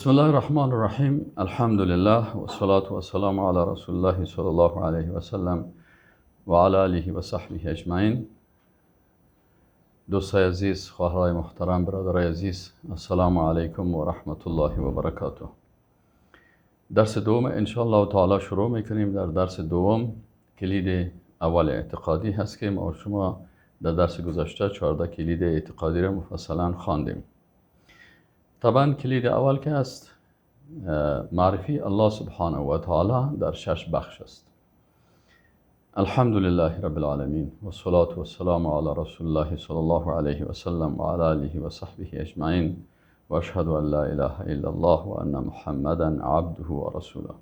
بسم الله الرحمن الرحیم. الحمد لله و الصلاة و السلام علی رسول الله صلی الله علیه و سلم و علی آله و صحبه اجمعین. دوستای عزیز، خواهرای محترم، برادرای عزیز، السلام علیکم و رحمت الله و برکاته. درس دوم ان شاء الله تعالی شروع میکنیم. در درس دوم کلید اول اعتقادی هست که ما شما در درس گذشته 14 کلید اعتقادی را مفصلا خواندیم. طبعا کلید اول که است معرفی الله سبحانه و تعالی در 6 بخش است. الحمد لله رب العالمین و الصلاة و السلام علی رسول الله صلی الله علیه و سلم و علی آله و صحبه اجمعین و اشهد ان لا اله الا الله و ان محمدا عبده و رسوله.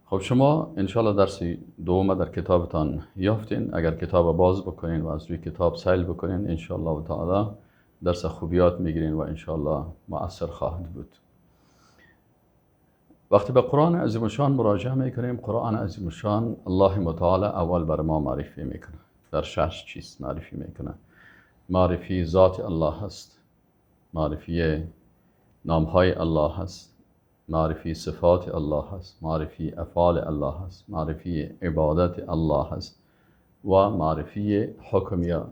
خب شما انشاءالله درس دوم در کتابتان یافتین. اگر کتاب باز بکنین و از روی کتاب سیل بکنین انشاءالله تعالی درس خوبیات میگیرین و انشاءالله مؤثر خواهد بود. وقتی به قرآن عظیم الشان مراجعه میکنیم، قرآن عظیم الشان الله متعال اول بر ما معرفی میکنه. در 6 چیز معرفی میکنه. معرفی ذات الله هست، معرفی نامهای الله هست، معرفی صفات الله هست، معرفی افعال الله هست، معرفی عبادت الله هست و معرفی حکم یا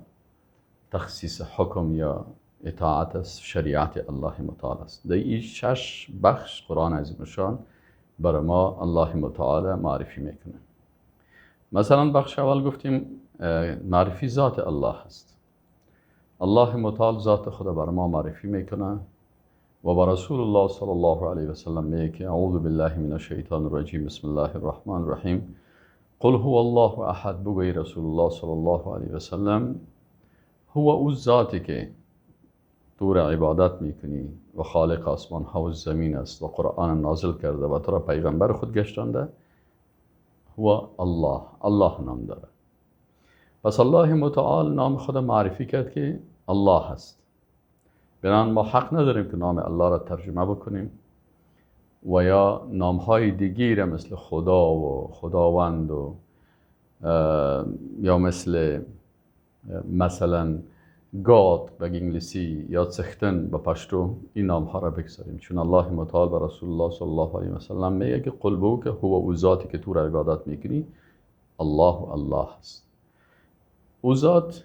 تخصیص حکم یا اطاعت از شریعت الله متعال است. در این 6 بخش قرآن عظیم الشان برای ما الله متعال معرفی میکنه. مثلا بخش اول گفتیم معرفی ذات الله است. الله متعال ذات خود برای ما معرفی میکنه و با رسول الله صلی الله علیه و سلم میگه که اعوذ بالله من الشیطان الرجیم بسم الله الرحمن الرحیم قل هو الله احد. بگوی رسول الله صلی الله علیه و سلم هو او ذاتی که تو را عبادت میکنی و خالق آسمان ها و زمین است و قرآن نازل کرده و تو را پیغمبر خود گشتانده، هو الله. الله نام داره. پس الله متعال نام خود معرفی کرد که الله هست. بنابراین ما حق نداریم که نام الله را ترجمه بکنیم و یا نام های دیگه مثل خدا و خداوند و یا مثلا گاد به انگلیسی یا سختن به پشتو این نام ها را بگذاریم، چون الله متعال به رسول الله صلی الله علیه و سلم میگه که قل بگو که هو او ذاتی که تو را عبادت میکنی الله هست. او ذات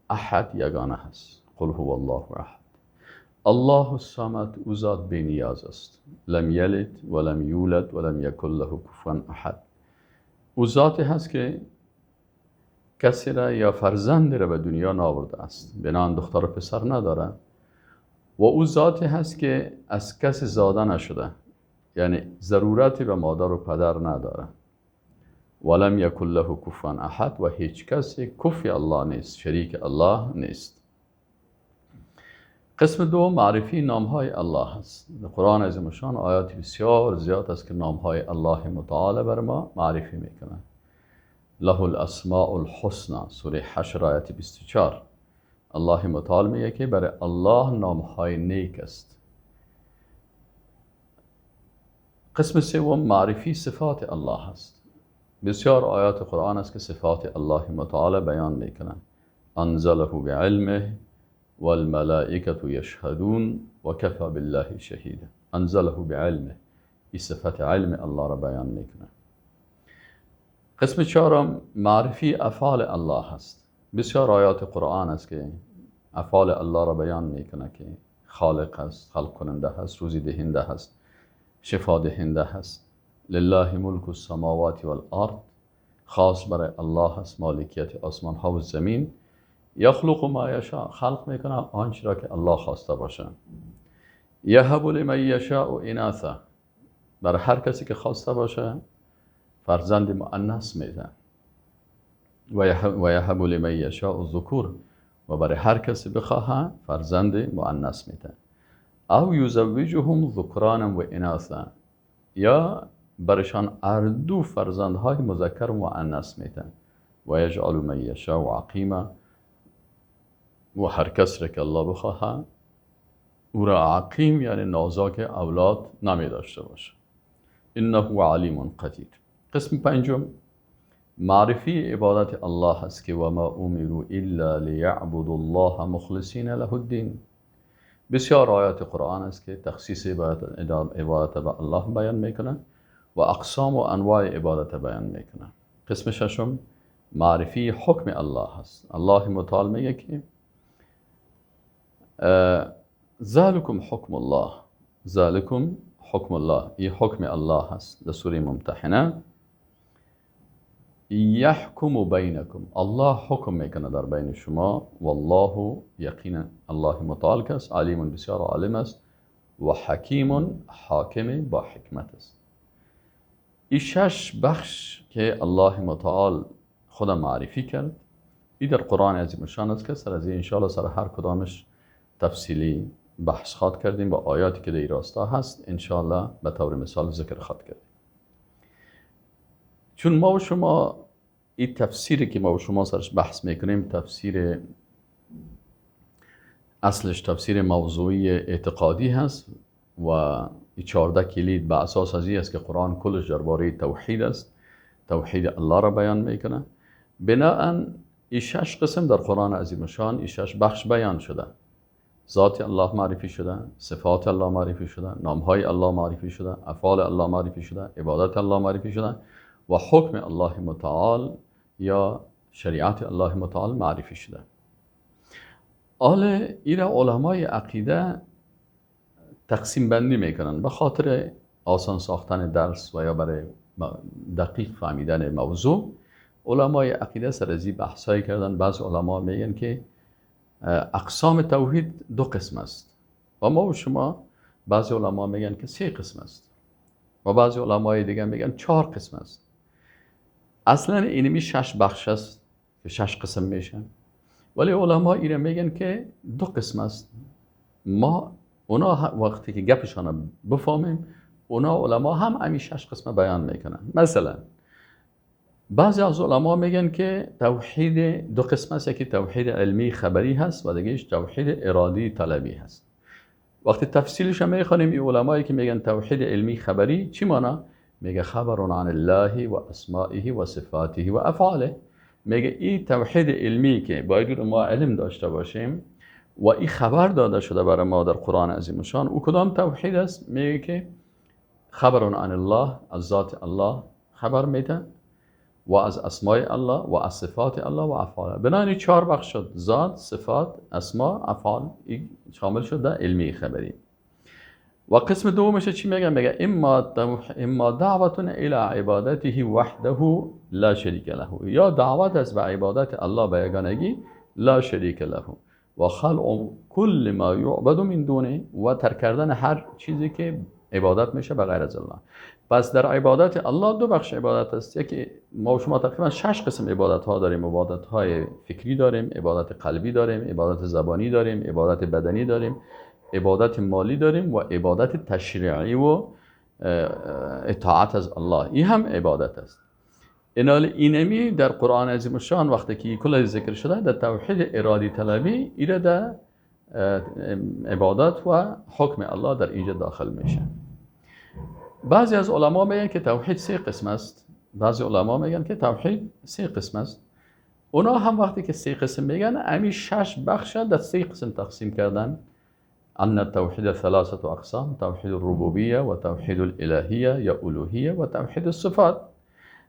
احد یگانه هست. قل هو الله احد. الله الصمد. او ذات بی نیاز است. لم یلد ولم یولد ولم یکن له کفوا احد. او ذاتی هست که کسی را یا فرزند را به دنیا نآورده است، بنان دختر و پسر نداره. و او ذاتی هست که از کسی زاده نشده، یعنی ضرورتی به مادر و پدر نداره. ولم یکن له کفوا احد. و هیچ کسی کفی الله نیست، شریک الله نیست. قسم دوم معرفی نامهای الله است. در قرآن عظیم الشان آیات بسیار زیاد است که نامهای الله متعال بر ما معرفی میکنه. له الاسماء الحسنى سوره حشر آیت 24. الله متعال میگه که برای الله نامهای نیک است. قسم سوم معرفی صفات الله است. بسیار آیات قرآن است که صفات الله متعال بیان میکنن. انزله بعلمه والملائکة یشهدون و کفى بالله شهیدا. انزله بعلمه، این صفت علم الله را بیان میکنه. قسم چهارم معرفی افعال الله است. بسیار آیات قرآن است که افعال الله را بیان میکنه که خالق است، خلق کننده هست، روزی دهنده هست، شفا دهنده هست. لله ملک السماوات والارض. خاص برای الله هست مالکیت آسمان ها و زمین. یخلق ما یشاء. خلق میکنه آنچه را که الله خواسته باشه. یهب لمن یشاء اناثا. برای هر کسی که خواسته باشه فرزند مؤنث میده. و یهب لمن یشاء الذکور. و برای هر کسی بخواه فرزند مؤنث میده. او یزوجهم ذکرانا و اناثا. یا برشان اردو فرزندهای مذکر و مؤنث میده. و یجعل من یشاء عقیما. و هر کس را که الله بخواه او را عقیم یعنی نازک اولاد نمی داشته باشه. انه علیم قدیر. قسم پنجم معرفی عبادت الله هست که و ما امروا الا لیعبدوا الله مخلصین له الدین. بسیار آیات قرآن است که تخصیص عبادت به الله بیان میکنه و اقسام و انواع عبادت بیان میکنه. قسم ششم معرفی حکم الله هست. الله متعال میگه که ذالکم حکم الله، ذالکم حکم الله، این حکم الله هست. در سوره ممتحنه یحکم بینکم، الله حکم میکنه در بین شما. والله یقینا الله متعال کس علیم بسیار عالم است و حکیم حاکم با حکمت است. این 6 بخش که الله متعال خود معرفی کرد این در قرآن عظیم شان است که سر از این انشاءالله سر هر کدامش تفصیلی بحث خواد کردیم با آیاتی که در این راستا هست انشاءالله به طور مثال ذکر خواد کردیم. چون ما و شما این تفسیری که ما و شما سرش بحث میکنیم تفسیر اصلش تفسیر موضوعی اعتقادی هست و این 14 کلید به اساس از این است که قرآن کلش درباره توحید است، توحید الله را بیان میکنه. بناهن این 6 قسم در قرآن عظیم شان، این 6 بخش بیان شده. ذات الله معرفی شده، صفات الله معرفی شده، نامهای الله معرفی شده، افعال الله معرفی شده، عبادت الله معرفی شده و حکم الله متعال یا شریعت الله متعال معرفی شده. حالا این علمای عقیده تقسیم بندی میکنن به خاطر آسان ساختن درس و یا برای دقیق فهمیدن موضوع. علمای عقیده سرازی بحثایی کردن. بعض علما میگن که اقسام توحید 2 قسم است و ما و شما بعضی علما میگن که 3 قسم است و بعضی علمای دیگه میگن 4 قسم است. اصلا اینمی 6 بخش است که 6 قسم میشن، ولی علما اینا میگن که 2 قسم است. ما اونا وقتی که گپشان بفهمیم اونا علما هم همین 6 قسم بیان میکنن. مثلا بعضی از علما میگن که توحید 2 قسم است، یکی توحید علمی خبری هست و دیگهش توحید ارادی طلبی هست. وقتی تفصیلش هم میخوانیم این علمایی که میگن توحید علمی خبری چی معنی؟ میگه خبر عن الله و اسمائه و صفاته و افعاله. میگه این توحید علمی که باید ما علم داشته باشیم و این خبر داده شده برای ما در قرآن عظیم شان. او کدام توحید است؟ میگه که خبر عن الله، از ذات الله خبر میده و از اسماء الله و از صفات الله و افعال. بنابراین 4 بخش شد: ذات، صفات، اسماء، افعال. این شامل شده علمی خبری. و قسم دومش چی میگه؟ میگه اما دعوت الى عبادته وحده لا شریک له، یا دعوت است به عبادت الله به یگانگی لا شریک له و خلع کل ما یعبد من دونه و ترک کردن هر چیزی که عبادت میشه به غیر از الله. پس در عبادت الله 2 بخش عبادت است. یکی ما و شما تقریبا 6 قسم عبادت ها داریم. عبادت های فکری داریم، عبادت قلبی داریم، عبادت زبانی داریم، عبادت بدنی داریم، عبادت مالی داریم و عبادت تشریعی و اطاعت از الله. این هم عبادت است. اینمی در قرآن عظیم الشان وقتی که کل ذکر شده در توحید ارادی طلبی ایره در عبادت و حکم الله در اینجا داخل میشه. بعضی از علما میگن که توحید 3 قسم است. بعضی علما میگن که توحید 3 قسم است. اونا هم وقتی که 3 قسم میگن امی 6 بخش در 3 قسم تقسیم کردن. ان التوحید 3 اقسام: توحید الربوبیه و توحید الالهیه یا الوهیه و توحید الصفات.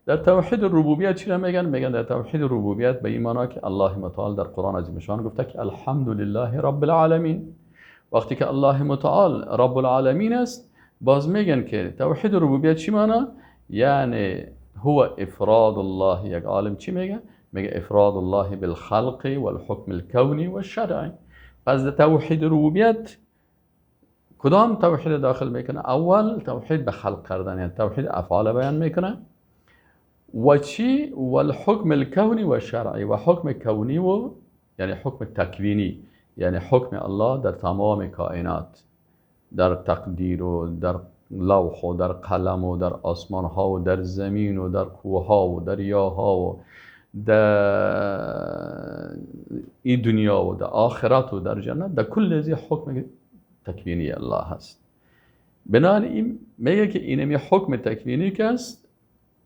در توحید الربوبیت چی را میگن؟ میگن در توحید الربوبیت به این معنی که الله متعال در قرآن عظیم شان گفته که الحمدلله رب العالمین. وقتی که الله متعال رب العالمین است باز میگن که توحید الربوبیت چی معنی؟ یعنی هو افراد الله. یک عالم چی میگه؟ میگه افراد الله بالخلق والحکم الکونی والشرعی. پس در توحید الربوبیت کدام توحید داخل میکنه؟ اول توحید به خلق کردن، یعنی توحید افعال بیان میکنه و چی؟ والحکم الکونی و شرعی، و حکم کونی و یعنی حکم تکوینی، یعنی حکم الله در تمام کائنات، در تقدیر و در لوح و در قلم و در آسمان ها و در زمین و در کوه ها و دریاها و در این دنیا و در آخرت و در جنت، در کل از حکم تکوینی الله هست. بنابراین میگه که اینمی حکم تکوینی که است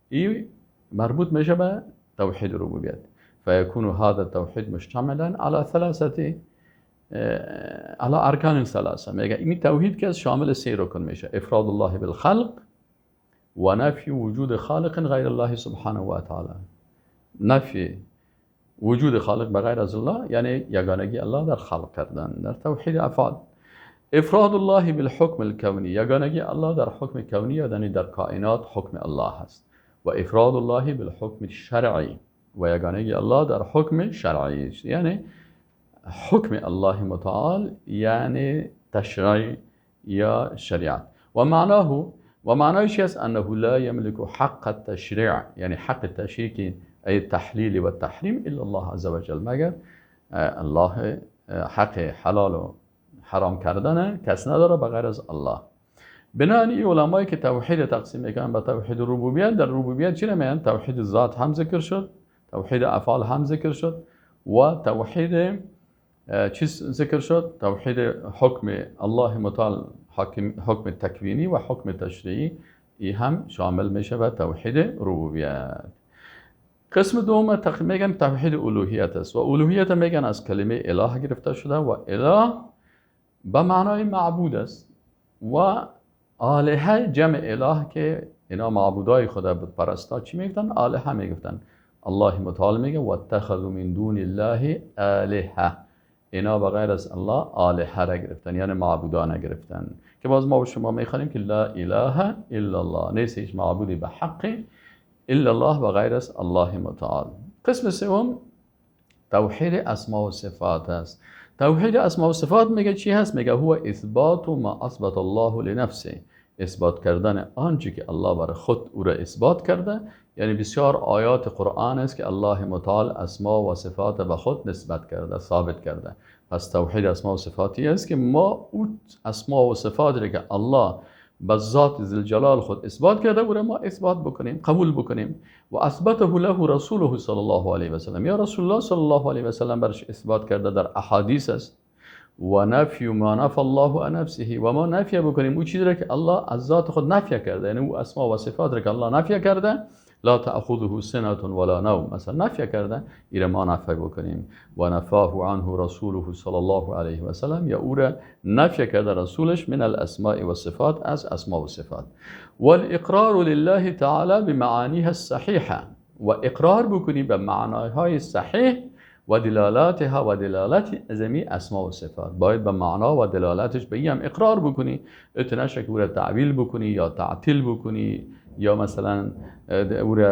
این مربوط میشه به توحید ربوبیت. فیکون هذا التوحید مشتملا على 3 على ارکان الثلاثه میگه این توحید که شامل 3 رکن میشه: افراد الله بالخلق و نفی وجود خالق غیر الله سبحانه و تعالی. نفی وجود خالق بغیر از الله یعنی یگانگی الله در خلق کردن، در توحید افعال. افراد الله بالحکم الکونی، یگانگی الله در حکم کونی یعنی در کائنات حکم الله هست. و افراد الله بالحکم الشرعی، و یگانگی الله در حکم شرعی یعنی حکم الله متعال یعنی تشریع یا شریعت. و معنایش است انه لا یملک حق التشریع، یعنی حق التشریع که ای تحلیل و تحریم الا الله عز وجل، مگر الله حق حلال و حرام کردن کس نداره بغیر از الله. بنابراین علمایی که توحید تقسیم میکنن به توحید ربوبیت، در ربوبیت چی نمیگن؟ توحید ذات هم ذکر شد، توحید افعال هم ذکر شد و توحید چیز ذکر شد؟ توحید حکم الله متعال، حکم تکوینی و حکم تشریعی، این هم شامل میشه به توحید ربوبیت. قسم دوم میگن توحید الوهیت است و الوهیت میگن از کلمه اله گرفته شده و اله به معنای معبود است و آلهه جمع اله که اینا معبودای خدا بود پرستا چی میگفتن؟ آلهه میگفتن. الله متعال میگه واتخذوا من دون الله آلهه، اینا بغیر از الله آلهه را گرفتن یعنی معبودان گرفتن، که باز ما و شما میخوانیم که لا اله الا الله، نیست هیچ معبودی به حق الا الله بغیر از الله متعال. قسم سوم توحید اسماء و صفات است. توحید اسماء و صفات میگه چی هست؟ میگه هو اثبات ما اثبت الله لنفسه، اثبات کردن آنچه که الله برای خود او را اثبات کرده. یعنی بسیار آیات قرآن است که الله متعال اسماء و صفات به خود نسبت کرده، ثابت کرده. پس توحید اسماء و صفاتی است که ما اون اسماء و صفاتی که الله به ذات ذوالجلال خود اثبات کرده او را ما اثبات بکنیم، قبول بکنیم. و اثبته له رسوله صلی الله علیه و سلم، یا رسول الله صلی الله علیه و سلم برش اثبات کرده در احادیث است. و نفی ما نفی الله عن نفسه، و ما نفی بکنیم اون چیزی را که الله از ذات خود نفی کرده، یعنی اون اسماء و صفات را که الله نفی کرده، لا تأخذه سنة ولا نوم، مثلا نفی کرده، این ما نفی بکنیم. و نفاه عنه رسوله صلی الله علیه و سلم، یا او را نفی کرده رسولش من الاسماء و صفات، از اسماء و صفات. والاقرار لله تعالی بمعانیها الصحیحه، و اقرار بکنی به معناهای صحیح و دلالاتها و دلالت ازمی اسماء و صفات، باید به معنا و دلالتش به این هم اقرار بکنی، اتنشک او را تعویل بکنی یا تعطیل بکنی یا مثلا او را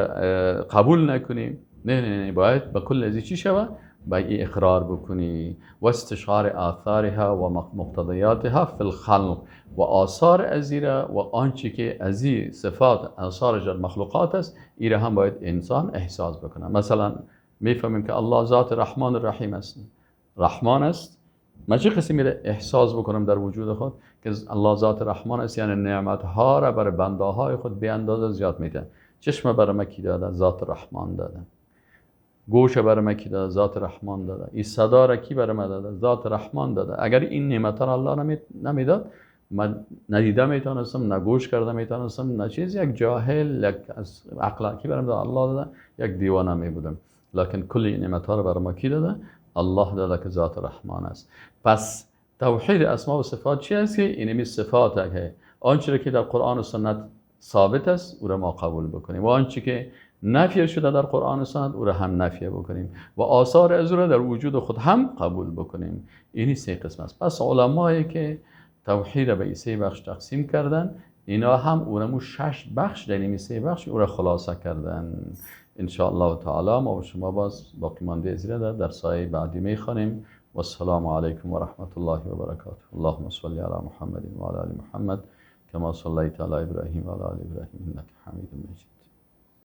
قبول نکنی. نه باید به کل ازی چی شوه؟ به این اقرار بکنی. و استشعار آثارها و مقتضیاتها فی الخلق، و آثار ازیره و آنچه که ازی صفات آثارش در مخلوقات است، ایره هم باید انسان احساس بکنه. مثلا میفهمیم که الله ذات رحمان الرحیم است، رحمان است، من چه قسمی را احساس بکنم در وجود خود که الله ذات رحمان است؟ یعنی نعمتها را برای بنده‌های خود به اندازه زیاد میده. چشم برای ما کی داده؟ ذات رحمان داده. گوش برای ما کی داده؟ ذات رحمان داده. این صدا را کی برای ما داده؟ ذات رحمان داده. اگر این نعمت را الله نمیداد، من ندیده میتونستم، نه گوش کرده میتونستم، نه چیز. یک جاهل، یک از عقل کی برای ما الله داده، یک دیوانه میبودم. لکن کل این نعمت ها را برای ما کی داده؟ الله داده که ذات رحمان است. پس توحید اسماء و صفات چی است؟ که اینمی صفات است که آنچه که در قرآن و سنت ثابت است او را ما قبول بکنیم و آنچه که نفی شده در قرآن و سنت او را هم نفی بکنیم و آثار از او را در وجود خود هم قبول بکنیم. اینی 3 قسم است. پس علمایی که توحید به این 3 بخش تقسیم کردن، اینا هم اونمو 6 بخش در این 3 بخش او را خلاصه کردن. ان شاء الله تعالی ما و شما باز باقی مانده زیرا در سایه بعدی میخوانیم. و السلام علیکم و رحمت الله و برکاته. اللهم صل علی محمد و علی آل محمد كما صليت على ابراهيم وعلى ال ابراهيم انك حميد مجيد.